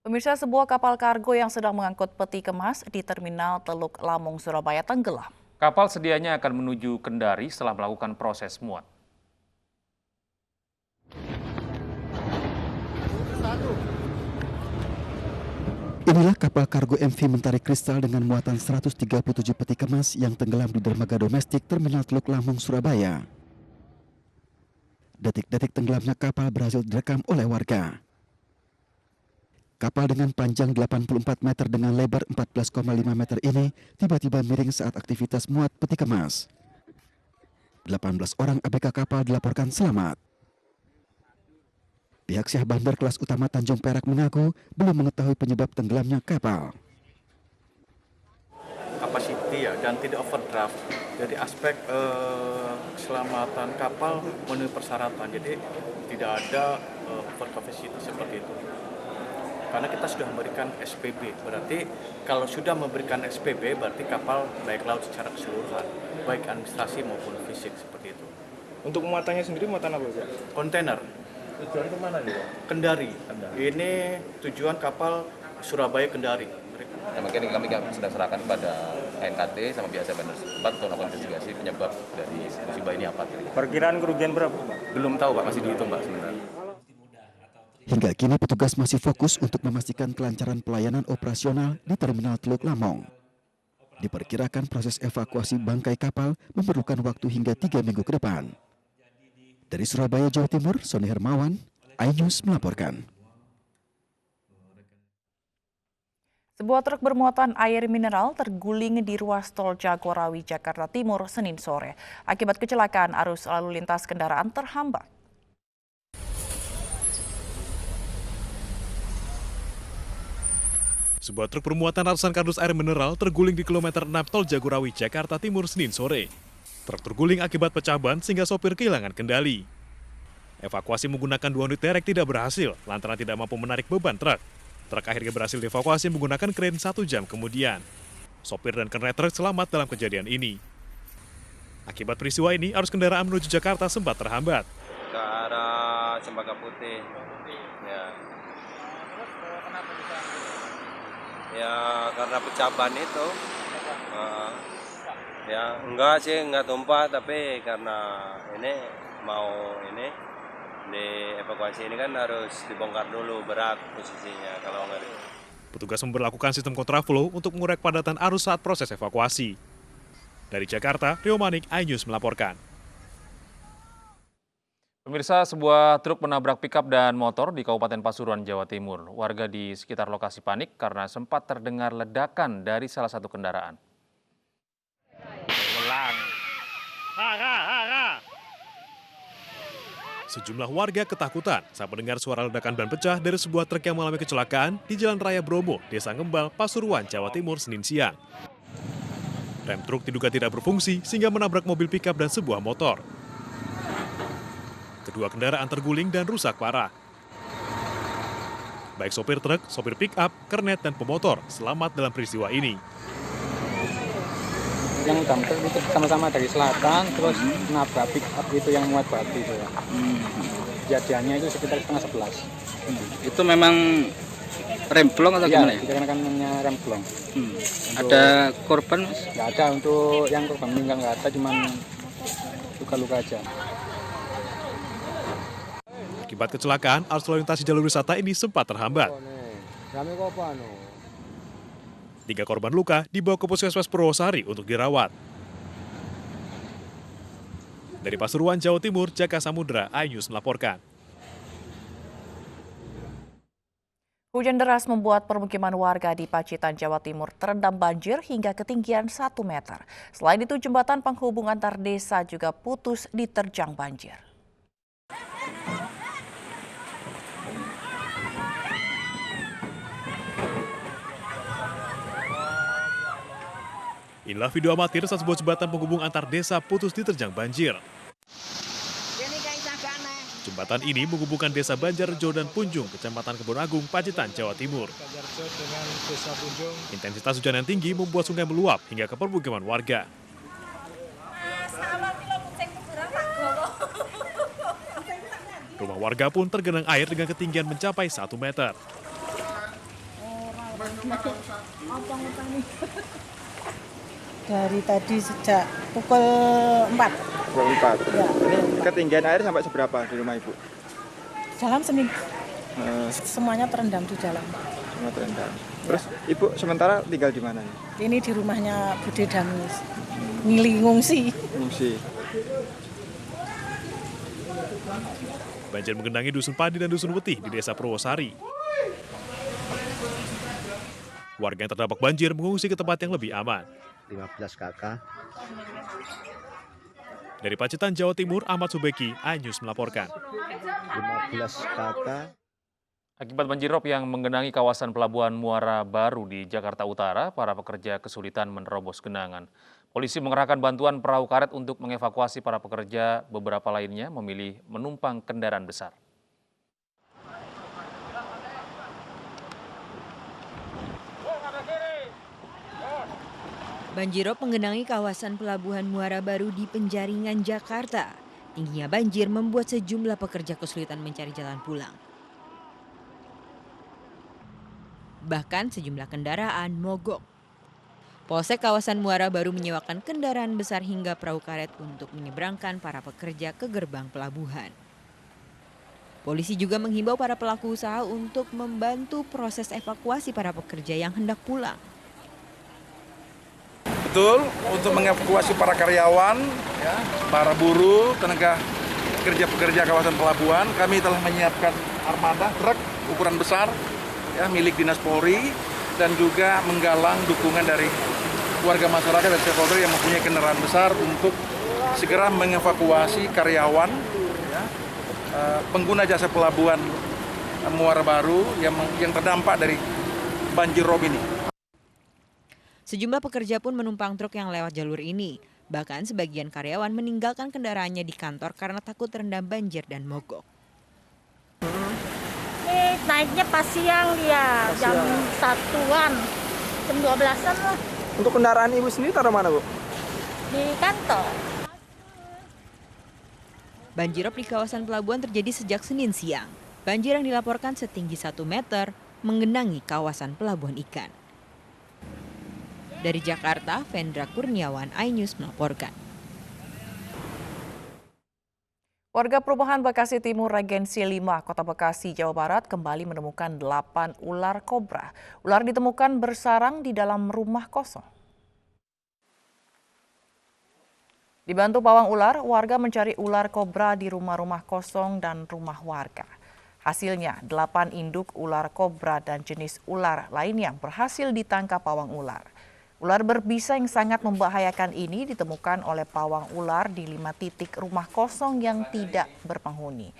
Pemirsa, sebuah kapal kargo yang sedang mengangkut peti kemas di Terminal Teluk Lamung, Surabaya tenggelam. Kapal sedianya akan menuju Kendari setelah melakukan proses muat. Inilah kapal kargo MV Mentari Kristal dengan muatan 137 peti kemas yang tenggelam di dermaga domestik Terminal Teluk Lamung, Surabaya. Detik-detik tenggelamnya kapal berhasil direkam oleh warga. Kapal dengan panjang 84 meter dengan lebar 14,5 meter ini tiba-tiba miring saat aktivitas muat peti kemas. 18 orang ABK kapal dilaporkan selamat. Pihak Syah Bandar kelas utama Tanjung Perak mengaku belum mengetahui penyebab tenggelamnya kapal. Kapasiti ya dan tidak overdraft. Jadi aspek keselamatan kapal memenuhi persyaratan. Jadi tidak ada over capacity seperti itu. Karena kita sudah memberikan SPB, berarti kalau sudah memberikan SPB berarti kapal layak laut secara keseluruhan, baik administrasi maupun fisik seperti itu. Untuk muatannya sendiri muatan apa, Pak? Kontainer. Tujuan kemana nih, Pak? Kendari. Ini tujuan kapal Surabaya Kendari. Ya, mungkin kami sedang serahkan kepada KNKT sama biasa Bandar Setempat untuk melakukan investigasi penyebab dari musibah ini apa. Perkiraan kerugian berapa, Pak? Belum tahu Pak, masih dihitung Pak sebenarnya. Hingga kini petugas masih fokus untuk memastikan kelancaran pelayanan operasional di Terminal Teluk Lamong. Diperkirakan proses evakuasi bangkai kapal memerlukan waktu hingga 3 minggu ke depan. Dari Surabaya, Jawa Timur, Sony Hermawan, iNews melaporkan. Sebuah truk bermuatan air mineral terguling di ruas tol Jagorawi, Jakarta Timur, Senin sore. Akibat kecelakaan, arus lalu lintas kendaraan terhambat. Sebuah truk bermuatan ratusan kardus air mineral terguling di kilometer 6 tol Jagorawi, Jakarta Timur, Senin sore. Truk terguling akibat pecah ban sehingga sopir kehilangan kendali. Evakuasi menggunakan 2 unit derek tidak berhasil lantaran tidak mampu menarik beban truk. Truk akhirnya berhasil dievakuasi menggunakan kren 1 jam kemudian. Sopir dan kernet truk selamat dalam kejadian ini. Akibat peristiwa ini, arus kendaraan menuju Jakarta sempat terhambat. Ke arah Cempaka Putih. Ya. Ya karena pecah ban itu. Ya enggak sih, enggak tumpah, tapi karena ini di evakuasi ini kan harus dibongkar dulu, berat posisinya kalau enggak. Petugas memberlakukan sistem kontraflow untuk mengurai kepadatan arus saat proses evakuasi. Dari Jakarta, Rio Manik, iNews melaporkan. Pemirsa, sebuah truk menabrak pikap dan motor di Kabupaten Pasuruan, Jawa Timur. Warga di sekitar lokasi panik karena sempat terdengar ledakan dari salah satu kendaraan. Sejumlah warga ketakutan saat mendengar suara ledakan ban pecah dari sebuah truk yang mengalami kecelakaan di Jalan Raya Bromo, Desa Ngembal, Pasuruan, Jawa Timur, Senin siang. Rem truk diduga tidak berfungsi sehingga menabrak mobil pikap dan sebuah motor. Kedua kendaraan terguling dan rusak parah. Baik sopir truk, sopir pick-up, kernet, dan pemotor selamat dalam peristiwa ini. Yang damper itu sama-sama dari selatan, terus nabrak pick-up itu yang muat batu itu ya. Kejadiannya itu sekitar setengah 11. Itu memang remblong atau gimana ya? Dikarenakan remblong. Ada korban, Mas? Nggak ada, untuk yang korban meninggal nggak ada, cuman luka-luka aja. Akibat kecelakaan, arus lalu lintas di jalur wisata ini sempat terhambat. 3 korban luka dibawa ke Puskesmas Purwosari untuk dirawat. Dari Pasuruan, Jawa Timur, Jaka Samudra, iNews melaporkan. Hujan deras membuat permukiman warga di Pacitan, Jawa Timur terendam banjir hingga ketinggian 1 meter. Selain itu, jembatan penghubung antar desa juga putus diterjang banjir. Inilah video amatir saat sebuah jembatan penghubung antar desa putus diterjang banjir. Jembatan ini menghubungkan desa Banjarjo dan Punjung, Kecamatan Kebon Agung, Pacitan, Jawa Timur. Intensitas hujan yang tinggi membuat sungai meluap hingga ke permukiman warga. Rumah warga pun tergenang air dengan ketinggian mencapai 1 meter. Dari tadi sejak pukul 4. Pukul 4. Ya. Ini ketinggian air sampai seberapa di rumah Ibu? Jalan seminggu. Semuanya terendam di jalan. Semua terendam. Terus Ibu sementara tinggal di mana? Ini di rumahnya Bude Damis. Ngungsi. Ngungsi. Banjir menggenangi Dusun Padi dan Dusun Wetih di Desa Purwosari. Warga yang terdampak banjir mengungsi ke tempat yang lebih aman. 15 kakak. Dari Pacitan, Jawa Timur, Ahmad Subeki, iNews melaporkan. 15 kakak. Akibat banjirop yang menggenangi kawasan Pelabuhan Muara Baru di Jakarta Utara, para pekerja kesulitan menerobos genangan. Polisi mengerahkan bantuan perahu karet untuk mengevakuasi para pekerja, beberapa lainnya memilih menumpang kendaraan besar. Banjirop menggenangi kawasan Pelabuhan Muara Baru di Penjaringan, Jakarta. Tingginya banjir membuat sejumlah pekerja kesulitan mencari jalan pulang. Bahkan sejumlah kendaraan mogok. Polsek kawasan Muara Baru menyewakan kendaraan besar hingga perahu karet untuk menyeberangkan para pekerja ke gerbang pelabuhan. Polisi juga menghimbau para pelaku usaha untuk membantu proses evakuasi para pekerja yang hendak pulang. Betul, untuk mengevakuasi para karyawan, ya, para buruh, tenaga kerja-pekerja kawasan pelabuhan, kami telah menyiapkan armada truk ukuran besar, ya, milik Dinas Polri, dan juga menggalang dukungan dari warga masyarakat dan stakeholder yang mempunyai kendaraan besar untuk segera mengevakuasi karyawan, ya, pengguna jasa pelabuhan Muara Baru yang terdampak dari banjir rob ini. Sejumlah pekerja pun menumpang truk yang lewat jalur ini. Bahkan sebagian karyawan meninggalkan kendaraannya di kantor karena takut terendam banjir dan mogok. Ini naiknya pas siang dia, jam 1-an, jam 12-an lah. Untuk kendaraan Ibu sendiri taruh mana, Bu? Di kantor. Banjirop di kawasan pelabuhan terjadi sejak Senin siang. Banjir yang dilaporkan setinggi 1 meter menggenangi kawasan pelabuhan ikan. Dari Jakarta, Vendra Kurniawan, iNews melaporkan. Warga perumahan Bekasi Timur Regensi 5, Kota Bekasi, Jawa Barat kembali menemukan 8 ular kobra. Ular ditemukan bersarang di dalam rumah kosong. Dibantu pawang ular, warga mencari ular kobra di rumah-rumah kosong dan rumah warga. Hasilnya, 8 induk ular kobra dan jenis ular lainnya berhasil ditangkap pawang ular. Ular berbisa yang sangat membahayakan ini ditemukan oleh pawang ular di 5 titik rumah kosong yang tidak berpenghuni.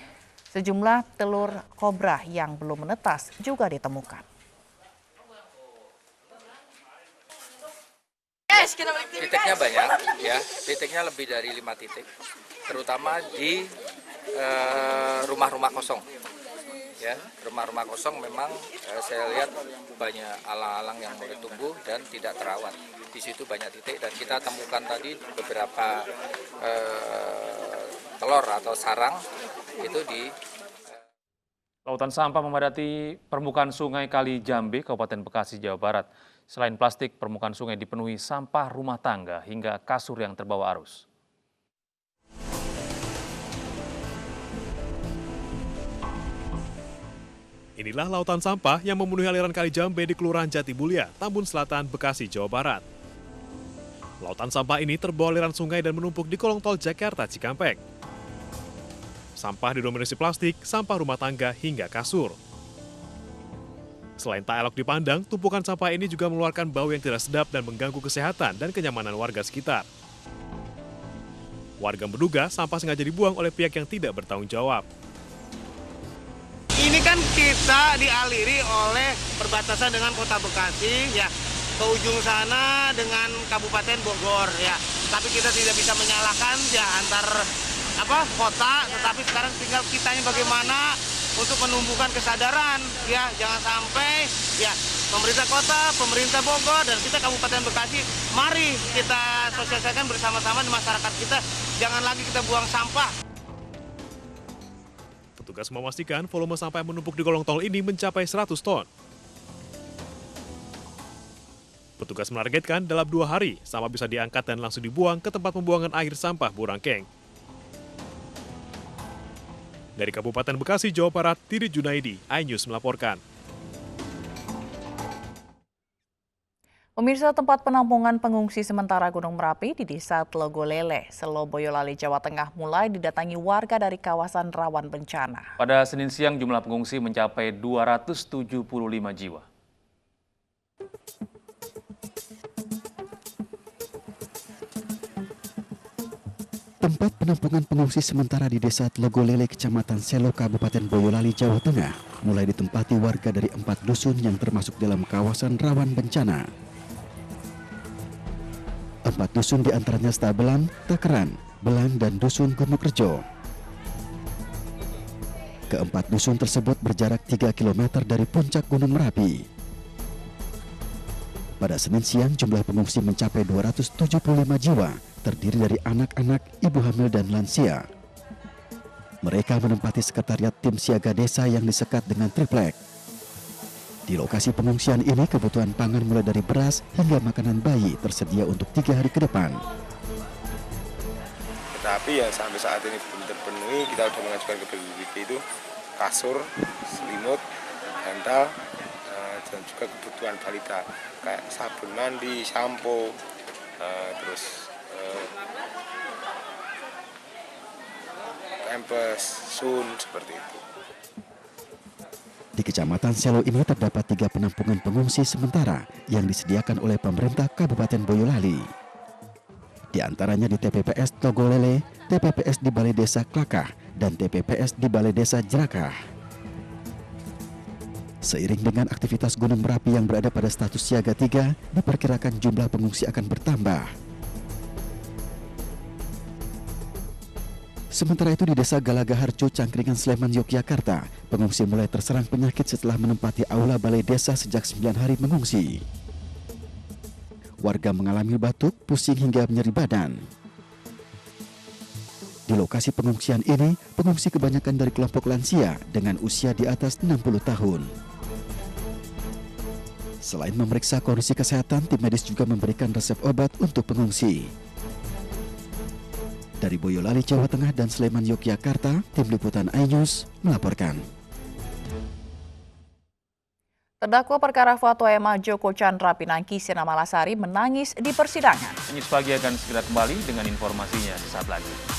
Sejumlah telur kobra yang belum menetas juga ditemukan. Titiknya banyak, ya. Titiknya lebih dari 5 titik, terutama di rumah-rumah kosong. Ya, rumah-rumah kosong memang saya lihat banyak alang-alang yang mulai tumbuh dan tidak terawat. Di situ banyak titik dan kita temukan tadi beberapa telur atau sarang itu di Lautan sampah memadati permukaan sungai Kali Jambe, Kabupaten Bekasi, Jawa Barat. Selain plastik, permukaan sungai dipenuhi sampah rumah tangga hingga kasur yang terbawa arus. Inilah lautan sampah yang memenuhi aliran Kali Jambe di Kelurahan Jatimulia, Tambun Selatan, Bekasi, Jawa Barat. Lautan sampah ini terbawa aliran sungai dan menumpuk di kolong tol Jakarta Cikampek. Sampah didominasi plastik, sampah rumah tangga, hingga kasur. Selain tak elok dipandang, tumpukan sampah ini juga mengeluarkan bau yang tidak sedap dan mengganggu kesehatan dan kenyamanan warga sekitar. Warga menduga sampah sengaja dibuang oleh pihak yang tidak bertanggung jawab. Ini kan kita dialiri oleh perbatasan dengan Kota Bekasi, ya, ke ujung sana dengan Kabupaten Bogor, ya. Tapi kita tidak bisa menyalahkan ya antar kota, tetapi sekarang tinggal kitanya bagaimana untuk menumbuhkan kesadaran, ya, jangan sampai ya pemerintah kota, pemerintah Bogor dan kita Kabupaten Bekasi, mari kita sosialisasikan bersama-sama di masyarakat kita, jangan lagi kita buang sampah. Petugas memastikan volume sampah yang menumpuk di kolong tol ini mencapai 100 ton. Petugas menargetkan dalam 2 hari sampah bisa diangkat dan langsung dibuang ke tempat pembuangan akhir sampah Burangkeng. Dari Kabupaten Bekasi, Jawa Barat, Didi Junaidi, iNews melaporkan. Pemirsa, tempat penampungan pengungsi sementara Gunung Merapi di Desa Tlogolele, Selo, Boyolali, Jawa Tengah mulai didatangi warga dari kawasan rawan bencana. Pada Senin siang jumlah pengungsi mencapai 275 jiwa. Tempat penampungan pengungsi sementara di Desa Tlogolele, Kecamatan Selo, Kabupaten Boyolali, Jawa Tengah, mulai ditempati warga dari 4 dusun yang termasuk dalam kawasan rawan bencana. 4 dusun diantaranya Stabelan, Takeran, Belang, dan Dusun Gunungrejo. Keempat dusun tersebut berjarak 3 km dari puncak Gunung Merapi. Pada Senin siang, jumlah pengungsi mencapai 275 jiwa, terdiri dari anak-anak, ibu hamil, dan lansia. Mereka menempati sekretariat tim siaga desa yang disekat dengan triplek. Di lokasi pengungsian ini, kebutuhan pangan mulai dari beras hingga makanan bayi tersedia untuk 3 hari ke depan. Tetapi ya sampai saat ini belum terpenuhi, kita sudah mengajukan ke BPBD itu kasur, selimut, bantal, dan juga kebutuhan balita kayak sabun mandi, sampo, terus pampers, sun, seperti itu. Di Kecamatan Selo ini terdapat 3 penampungan pengungsi sementara yang disediakan oleh pemerintah Kabupaten Boyolali. Di antaranya di TPPS Tlogolele, TPPS di Balai Desa Klakah, dan TPPS di Balai Desa Jerakah. Seiring dengan aktivitas Gunung Merapi yang berada pada status siaga 3, diperkirakan jumlah pengungsi akan bertambah. Sementara itu di Desa Galaga Harjo, Cangkringan, Sleman, Yogyakarta, pengungsi mulai terserang penyakit setelah menempati aula balai desa sejak 9 hari mengungsi. Warga mengalami batuk, pusing hingga nyeri badan. Di lokasi pengungsian ini, pengungsi kebanyakan dari kelompok lansia dengan usia di atas 60 tahun. Selain memeriksa kondisi kesehatan, tim medis juga memberikan resep obat untuk pengungsi. Dari Boyolali, Jawa Tengah, dan Sleman, Yogyakarta, tim liputan iNews melaporkan. Terdakwa perkara fatwa MA Joko Chandra Pinangki Sina Malasari menangis di persidangan. News Pagi akan segera kembali dengan informasinya sesaat lagi.